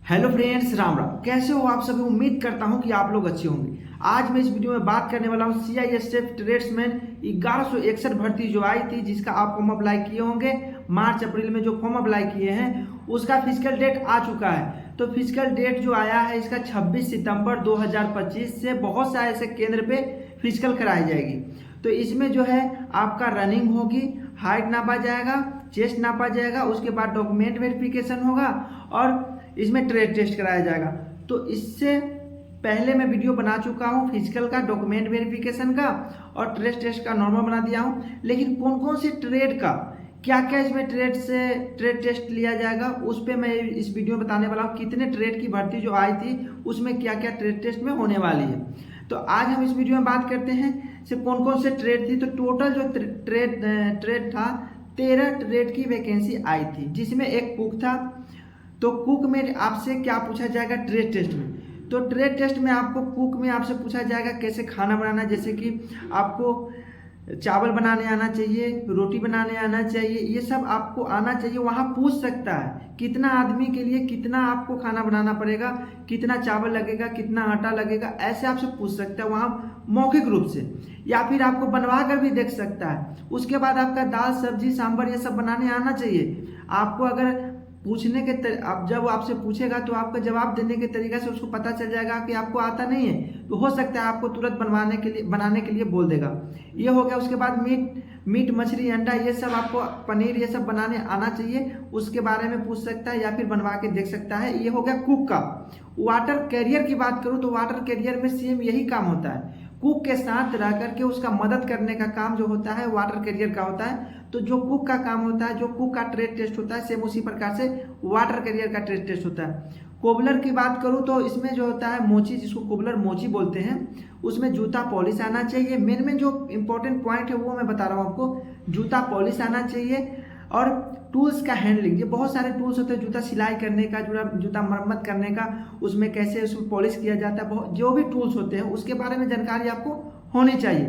Hello friends, Ram Ram. कैसे हो आप सभी? उम्मीद करता हूं कि आप लोग अच्छे होंगे। आज मैं इस वीडियो में बात करने वाला हूं सीआईएसएफ ट्रेड्समैन 1161 भर्ती जो आई थी, जिसका आप फॉर्म अप्लाई किए होंगे मार्च अप्रैल में। जो फॉर्म अप्लाई किए हैं उसका फिजिकल डेट आ चुका है। तो फिजिकल डेट जो आया है इसका 26 सितंबर 2025 से बहुत सारे ऐसे केंद्र पे फिजिकल कराई जाएगी। तो इसमें जो है आपका रनिंग होगी, हाइट नापा जाएगा, चेस्ट नापा जाएगा, उसके बाद डॉक्यूमेंट वेरिफिकेशन होगा और इसमें ट्रेड टेस्ट कराया जाएगा। तो इससे पहले मैं वीडियो बना चुका हूँ फिजिकल का, डॉक्यूमेंट वेरिफिकेशन का और ट्रेड टेस्ट का नॉर्मल बना दिया हूँ। लेकिन कौन कौन से ट्रेड का क्या क्या इसमें ट्रेड टेस्ट लिया जाएगा उस पर मैं इस वीडियो में बताने वाला हूँ। कितने ट्रेड की भर्ती जो आई थी उसमें क्या क्या ट्रेड टेस्ट में होने वाली है। तो आज हम इस वीडियो में बात करते हैं से कौन कौन से ट्रेड थी। तो टोटल जो ट्रेड था 13 ट्रेड की वैकेंसी आई थी, जिसमें एक कुक था। तो कुक में आपसे क्या पूछा जाएगा ट्रेड टेस्ट में? तो ट्रेड टेस्ट में आपको कुक में आपसे पूछा जाएगा कैसे खाना बनाना, जैसे कि आपको चावल बनाने आना चाहिए, रोटी बनाने आना चाहिए, ये सब आपको आना चाहिए। वहाँ पूछ सकता है कितना आदमी के लिए कितना आपको खाना बनाना पड़ेगा, कितना चावल लगेगा, कितना आटा लगेगा, ऐसे आपसे पूछ सकता है वहाँ मौखिक रूप से, या फिर आपको बनवा कर भी देख सकता है। उसके बाद आपका दाल सब्जी सांभर ये सब बनाने आना चाहिए आपको। अगर पूछने के अब जब आपसे पूछेगा तो आपका जवाब देने के तरीका से उसको पता चल जाएगा कि आपको आता नहीं है, तो हो सकता है आपको तुरंत बनाने के लिए बोल देगा। ये हो गया। उसके बाद मीट मछली अंडा ये सब आपको, पनीर ये सब बनाने आना चाहिए, उसके बारे में पूछ सकता है या फिर बनवा के देख सकता है। ये हो गया कुक का। वाटर कैरियर की बात करूँ तो वाटर कैरियर में सेम यही काम होता है। कुक के साथ रह करके उसका मदद करने का काम जो होता है वाटर कैरियर का होता है। तो जो कुक का काम होता है, जो कुक का ट्रेड टेस्ट होता है, सेम उसी प्रकार से वाटर कैरियर का ट्रेड टेस्ट होता है। कोबलर की बात करूँ तो इसमें जो होता है मोची, जिसको कोबलर मोची बोलते हैं, उसमें जूता पॉलिश आना चाहिए। मेन जो इंपॉर्टेंट पॉइंट है वो मैं बता रहा हूँ आपको। जूता पॉलिश आना चाहिए और टूल्स का हैंडलिंग, ये बहुत सारे टूल्स होते हैं जूता सिलाई करने का, जूता मरम्मत करने का, उसमें कैसे उसको पॉलिश किया जाता है, बहुत जो भी टूल्स होते हैं उसके बारे में जानकारी आपको होनी चाहिए।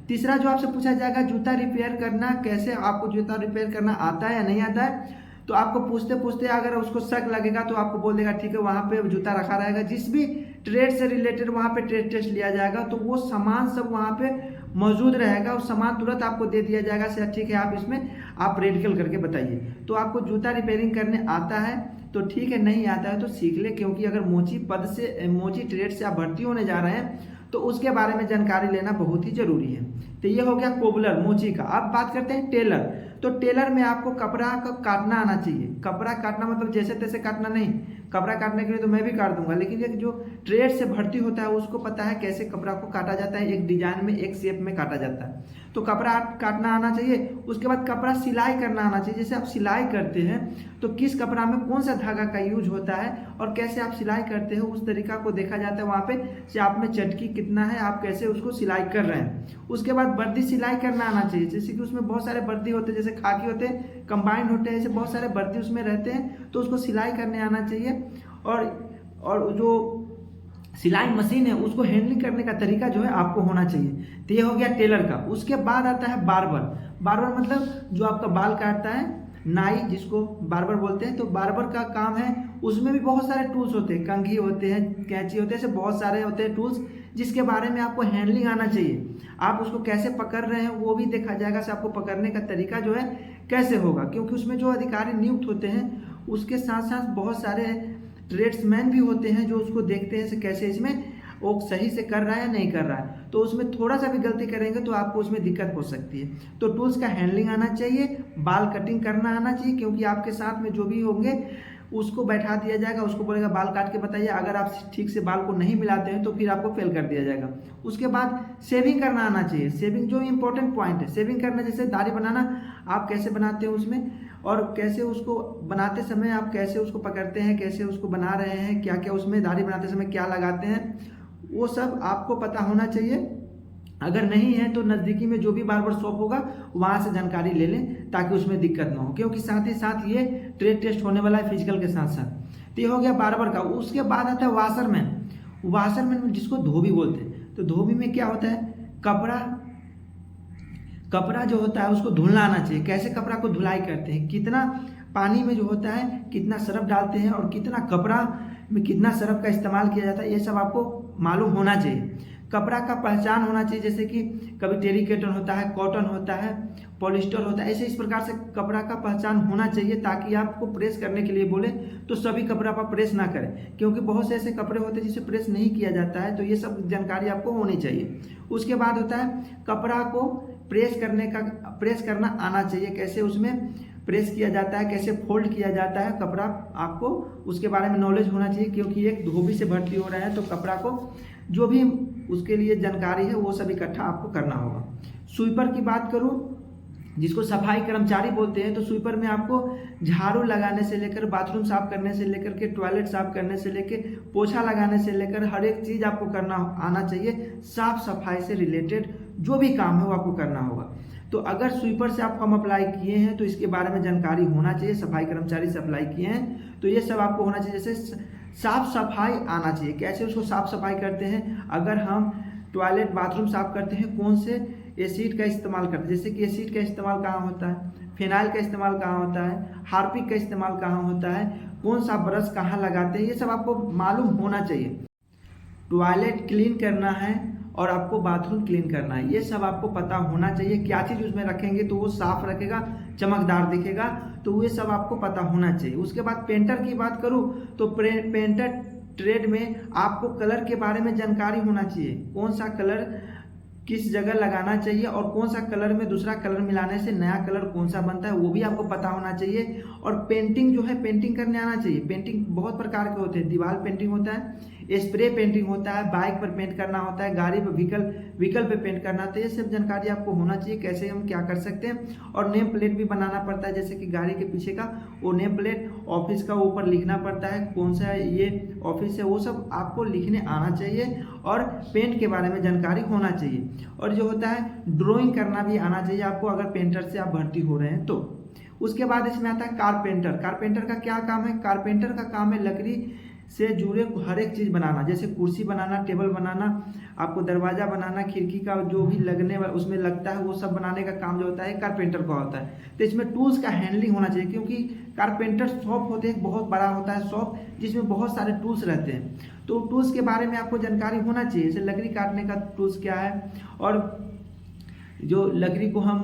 तीसरा जो आपसे पूछा जाएगा जूता रिपेयर करना, कैसे आपको जूता रिपेयर करना आता है या नहीं आता है। तो आपको पूछते पूछते अगर उसको शक लगेगा तो आपको बोल देगा ठीक है, वहाँ पे जूता रखा रहेगा। जिस भी ट्रेड से रिलेटेड वहाँ पे ट्रेड टेस्ट लिया जाएगा तो वो सामान सब वहाँ पे मौजूद रहेगा, उस सामान तुरंत आपको दे दिया जाएगा से ठीक है आप इसमें आप रेडिकल करके बताइए। तो आपको जूता रिपेयरिंग करने आता है तो ठीक है, नहीं आता है तो सीख ले, क्योंकि अगर मोची ट्रेड से आप भर्ती होने जा रहे हैं तो उसके बारे में जानकारी लेना बहुत ही जरूरी है। तो ये हो गया कोबलर मोची का। अब बात करते हैं टेलर। तो टेलर में आपको कपड़ा का काटना आना चाहिए। कपड़ा काटना मतलब जैसे तैसे काटना नहीं, कपड़ा काटने के लिए तो मैं भी काट दूंगा, लेकिन ये जो ट्रेड से भर्ती होता है उसको पता है कैसे कपड़ा को काटा जाता है, एक डिजाइन में एक शेप में काटा जाता है। तो कपड़ा काटना आना चाहिए। उसके बाद कपड़ा सिलाई करना आना चाहिए। जैसे आप सिलाई करते हैं तो किस कपड़ा में कौन सा धागा का यूज होता है और कैसे आप सिलाई करते हो उस तरीका को देखा जाता है वहाँ पे, से आप में चटकी कितना है, आप कैसे उसको सिलाई कर रहे हैं। उसके बाद वर्दी सिलाई करना आना चाहिए। जैसे कि उसमें बहुत सारे वर्दी होते हैं, जैसे खाकी होते हैं, कंबाइंड होते हैं, ऐसे बहुत सारे वर्दी उसमें रहते हैं, तो उसको सिलाई करने आना चाहिए। और जो सिलाई मशीन है उसको हैंडलिंग करने का तरीका जो है आपको होना चाहिए। तो ये हो गया टेलर का। उसके बाद आता है बार्बर। बार्बर मतलब जो आपका बाल काटता है, नाई जिसको बार्बर बोलते हैं। तो बार्बर का काम है, उसमें भी बहुत सारे टूल्स होते हैं, कंघी होते हैं, कैंची होते हैं, ऐसे बहुत सारे होते हैं टूल्स जिसके बारे में आपको हैंडलिंग आना चाहिए। आप उसको कैसे पकड़ रहे हैं वो भी देखा जाएगा, से आपको पकड़ने का तरीका जो है कैसे होगा, क्योंकि उसमें जो अधिकारी नियुक्त होते हैं उसके साथ साथ बहुत सारे ट्रेड्समैन भी होते हैं जो उसको देखते हैं से कैसे इसमें वो सही से कर रहा है या नहीं कर रहा है। तो उसमें थोड़ा सा भी गलती करेंगे तो आपको उसमें दिक्कत हो सकती है। तो टूल्स का हैंडलिंग आना चाहिए, बाल कटिंग करना आना चाहिए, क्योंकि आपके साथ में जो भी होंगे उसको बैठा दिया जाएगा, उसको बोलेगा बाल काट के बताइए। अगर आप ठीक से बाल को नहीं मिलाते हैं तो फिर आपको फेल कर दिया जाएगा। उसके बाद सेविंग करना आना चाहिए। सेविंग जो इंपॉर्टेंट पॉइंट है, सेविंग करना जैसे दाढ़ी बनाना आप कैसे बनाते हैं उसमें, और कैसे उसको बनाते समय आप कैसे उसको पकड़ते हैं, कैसे उसको बना रहे हैं, क्या क्या उसमें दाढ़ी बनाते समय क्या लगाते हैं, वो सब आपको पता होना चाहिए। अगर नहीं है तो नज़दीकी में जो भी बार्बर शॉप होगा वहाँ से जानकारी ले लें ताकि उसमें दिक्कत ना हो, क्योंकि साथ ही साथ ये ट्रेड टेस्ट होने वाला है फिजिकल के साथ साथ। तो ये हो गया बार्बर का। उसके बाद आता है वाशरमैन। वाशरमैन जिसको धोबी बोलते हैं। तो धोबी में क्या होता है, कपड़ा जो होता है उसको धुलना आना चाहिए। कैसे कपड़ा को धुलाई करते हैं, कितना पानी में जो होता है कितना सरफ डालते हैं और कितना कपड़ा में कितना सरफ का इस्तेमाल किया जाता है, ये सब आपको मालूम होना चाहिए। कपड़ा का पहचान होना चाहिए, जैसे कि कभी टेरिकॉटन होता है, कॉटन होता है, पॉलिस्टर होता है, ऐसे इस प्रकार से कपड़ा का पहचान होना चाहिए, ताकि आपको प्रेस करने के लिए बोले तो सभी कपड़ा पर प्रेस ना करें, क्योंकि बहुत से ऐसे कपड़े होते हैं जिसे प्रेस नहीं किया जाता है। तो ये सब जानकारी आपको होनी चाहिए। उसके बाद होता है कपड़ा को प्रेस करना आना चाहिए, कैसे उसमें प्रेस किया जाता है, कैसे फोल्ड किया जाता है कपड़ा, आपको उसके बारे में नॉलेज होना चाहिए, क्योंकि एक धोबी से भर्ती हो रहा है तो कपड़ा को जो भी उसके लिए जानकारी है वो सब इकट्ठा आपको करना होगा। स्वीपर की बात करूं, जिसको सफाई कर्मचारी बोलते हैं, तो स्वीपर में आपको झाड़ू लगाने से लेकर, बाथरूम साफ करने से लेकर के, टॉयलेट साफ करने से लेकर, पोछा लगाने से लेकर हर एक चीज़ आपको करना आना चाहिए। साफ सफाई से रिलेटेड जो भी काम है वो आपको करना होगा। तो अगर स्वीपर से आप फॉर्म अप्लाई किए हैं तो इसके बारे में जानकारी होना चाहिए। सफाई कर्मचारी से अप्लाई किए हैं तो ये सब आपको होना चाहिए। जैसे साफ सफाई आना चाहिए, कैसे उसको साफ सफाई करते हैं, अगर हम टॉयलेट बाथरूम साफ करते हैं कौन से एसिड का इस्तेमाल करते हैं, जैसे कि एसिड का इस्तेमाल कहाँ होता है, फिनाइल का इस्तेमाल कहाँ होता है, हार्पिक का इस्तेमाल कहाँ होता है, कौन सा ब्रश कहाँ लगाते हैं, ये सब आपको मालूम होना चाहिए। टॉयलेट क्लीन करना है और आपको बाथरूम क्लीन करना है, ये सब आपको पता होना चाहिए। क्या चीज़ उसमें रखेंगे तो वो साफ रखेगा, चमकदार दिखेगा, तो ये सब आपको पता होना चाहिए। उसके बाद पेंटर की बात करूँ तो पेंटर ट्रेड में आपको कलर के बारे में जानकारी होना चाहिए, कौन सा कलर किस जगह लगाना चाहिए और कौन सा कलर में दूसरा कलर मिलाने से नया कलर कौन सा बनता है वो भी आपको पता होना चाहिए। और पेंटिंग जो है पेंटिंग करने आना चाहिए। पेंटिंग बहुत प्रकार के होते हैं, दीवार पेंटिंग होता है, स्प्रे पेंटिंग होता है, बाइक पर पेंट करना होता है, गाड़ी पर व्हीकल पे पेंट करना होता है, ये सब जानकारी आपको होना चाहिए कैसे हम क्या कर सकते हैं। और नेम प्लेट भी बनाना पड़ता है, जैसे कि गाड़ी के पीछे का वो नेम प्लेट, ऑफिस का ऊपर लिखना पड़ता है कौन सा ये ऑफिस है, वो सब आपको लिखने आना चाहिए। और पेंट के बारे में जानकारी होना चाहिए। और जो होता है ड्राइंग करना भी आना चाहिए आपको, अगर पेंटर से आप भर्ती हो रहे हैं तो। उसके बाद इसमें आता है कारपेंटर। कारपेंटर का क्या काम है, कारपेंटर का काम है लकड़ी से जुड़े हर एक चीज़ बनाना, जैसे कुर्सी बनाना, टेबल बनाना, आपको दरवाजा बनाना, खिड़की का जो भी लगने वाला उसमें लगता है वो सब बनाने का काम जो होता है कारपेंटर का होता है। तो इसमें टूल्स का हैंडलिंग होना चाहिए, क्योंकि कारपेंटर शॉप होते हैं, बहुत बड़ा होता है शॉप जिसमें बहुत सारे टूल्स रहते हैं। तो टूल्स के बारे में आपको जानकारी होना चाहिए, जैसे लकड़ी काटने का टूल्स क्या है, और जो लकड़ी को हम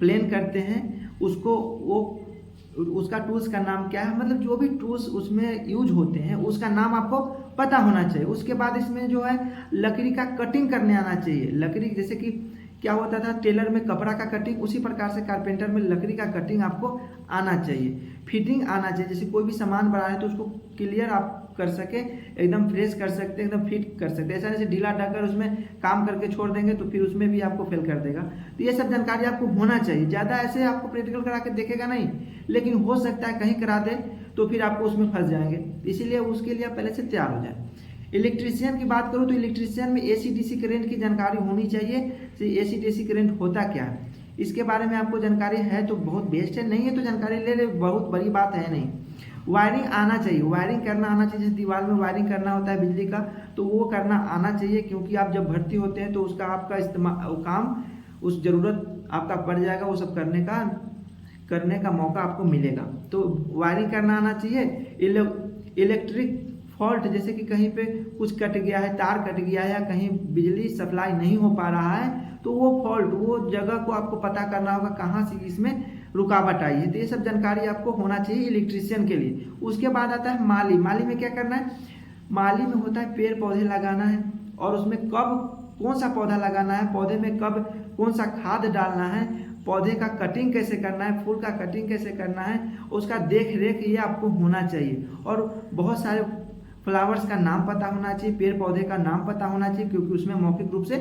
प्लेन करते हैं उसका टूल्स का नाम क्या है, मतलब जो भी टूल्स उसमें यूज होते हैं उसका नाम आपको पता होना चाहिए। उसके बाद इसमें जो है लकड़ी का कटिंग करने आना चाहिए। लकड़ी जैसे कि क्या होता था टेलर में कपड़ा का कटिंग, उसी प्रकार से कारपेंटर में लकड़ी का कटिंग आपको आना चाहिए। फिटिंग आना चाहिए, जैसे कोई भी सामान बना है तो उसको क्लियर आप कर सके, एकदम फ्रेश कर सकते हैं, एकदम फिट कर सकते हैं। ऐसा जैसे ढीला ढाकर उसमें काम करके छोड़ देंगे तो फिर उसमें भी आपको फेल कर देगा। तो ये सब जानकारी आपको होना चाहिए। ज़्यादा ऐसे आपको प्रैक्टिकल करा के देखेगा नहीं, लेकिन हो सकता है कहीं करा दे तो फिर आपको उसमें फंस जाएंगे, इसीलिए उसके लिए आप पहले से तैयार हो जाए। इलेक्ट्रीशियन की बात करूँ तो इलेक्ट्रीशियन में AC/DC करंट की जानकारी होनी चाहिए। AC/DC करंट होता क्या है इसके बारे में आपको जानकारी है तो बहुत बेस्ट है, नहीं है तो जानकारी ले ले, बहुत बड़ी बात है नहीं। वायरिंग आना चाहिए, वायरिंग करना आना चाहिए। जैसे दीवार में वायरिंग करना होता है बिजली का, तो वो करना आना चाहिए, क्योंकि आप जब भर्ती होते हैं तो उसका आपका इस्तेमाल काम उस ज़रूरत आपका पड़ जाएगा, वो सब करने का मौका आपको मिलेगा। तो वायरिंग करना आना चाहिए। इलेक्ट्रिक फॉल्ट, जैसे कि कहीं पे कुछ कट गया है, तार कट गया है या कहीं बिजली सप्लाई नहीं हो पा रहा है, तो वो फॉल्ट, वो जगह को आपको पता करना होगा कहाँ से इसमें रुकावट आई है। तो ये सब जानकारी आपको होना चाहिए इलेक्ट्रीशियन के लिए। उसके बाद आता है माली। माली में क्या करना है, माली में होता है पेड़ पौधे लगाना है, और उसमें कब कौन सा पौधा लगाना है, पौधे में कब कौन सा खाद डालना है, पौधे का कटिंग कैसे करना है, फूल का कटिंग कैसे करना है, उसका देख रेख ये आपको होना चाहिए। और बहुत सारे फ्लावर्स का नाम पता होना चाहिए, पेड़ पौधे का नाम पता होना चाहिए, क्योंकि उसमें मौखिक रूप से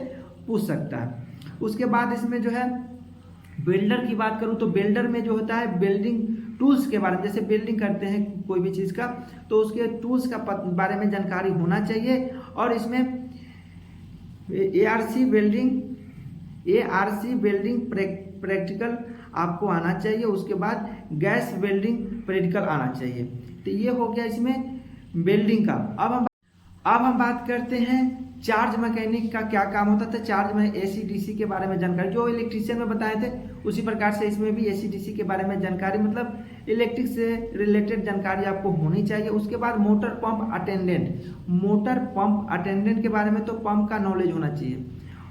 पूछ सकता है। उसके बाद इसमें जो है बिल्डर की बात करूं तो बिल्डर में जो होता है बिल्डिंग टूल्स के बारे में, जैसे बिल्डिंग करते हैं कोई भी चीज़ का तो उसके टूल्स का बारे में जानकारी होना चाहिए। और इसमें ARC वेल्डिंग प्रैक्टिकल आपको आना चाहिए। उसके बाद गैस वेल्डिंग प्रैक्टिकल आना चाहिए। तो ये हो गया इसमें वेल्डिंग का। अब हम बात करते हैं चार्ज मैकेनिक का क्या काम होता था। चार्ज में AC/DC के बारे में जानकारी जो इलेक्ट्रीशियन में बताए थे उसी प्रकार से इसमें भी AC/DC के बारे में जानकारी, मतलब इलेक्ट्रिक से रिलेटेड जानकारी आपको होनी चाहिए। उसके बाद मोटर पंप अटेंडेंट के बारे में तो पंप का नॉलेज होना चाहिए,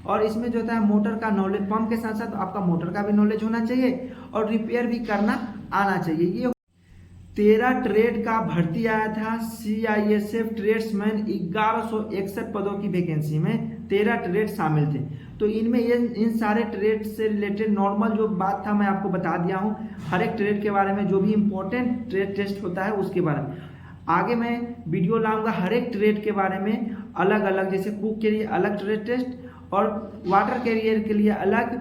और इसमें जो होता है मोटर का नॉलेज, पंप के साथ साथ आपका मोटर का भी नॉलेज होना चाहिए और रिपेयर भी करना आना चाहिए। ये 13 ट्रेड का भर्ती आया था CISF ट्रेड्समैन, 1161 पदों की वैकेंसी में 13 ट्रेड शामिल थे। तो इनमें इन सारे ट्रेड से रिलेटेड नॉर्मल जो बात था मैं आपको बता दिया हूँ, हर एक ट्रेड के बारे में, जो भी इंपॉर्टेंट ट्रेड टेस्ट होता है उसके बारे में। आगे मैं वीडियो लाऊंगा हर एक ट्रेड के बारे में अलग अलग, जैसे कुक के लिए अलग ट्रेड टेस्ट और वाटर कैरियर के लिए अलग,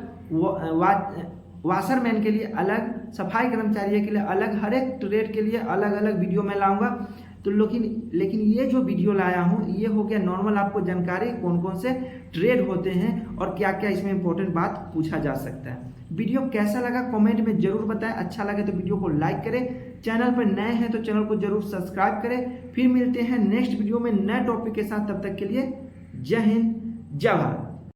वाशरमैन के लिए अलग, सफाई कर्मचारियों के लिए अलग, हर एक ट्रेड के लिए अलग अलग वीडियो मैं लाऊंगा। तो लेकिन ये जो वीडियो लाया हूँ ये हो गया नॉर्मल आपको जानकारी कौन कौन से ट्रेड होते हैं और क्या क्या इसमें इंपॉर्टेंट बात पूछा जा सकता है। वीडियो कैसा लगा कमेंट में जरूर बताएं। अच्छा लगे तो वीडियो को लाइक करें, चैनल पर नए हैं तो चैनल को जरूर सब्सक्राइब करें। फिर मिलते हैं नेक्स्ट वीडियो में नए टॉपिक के साथ, तब तक के लिए जय हिंद जय भारत।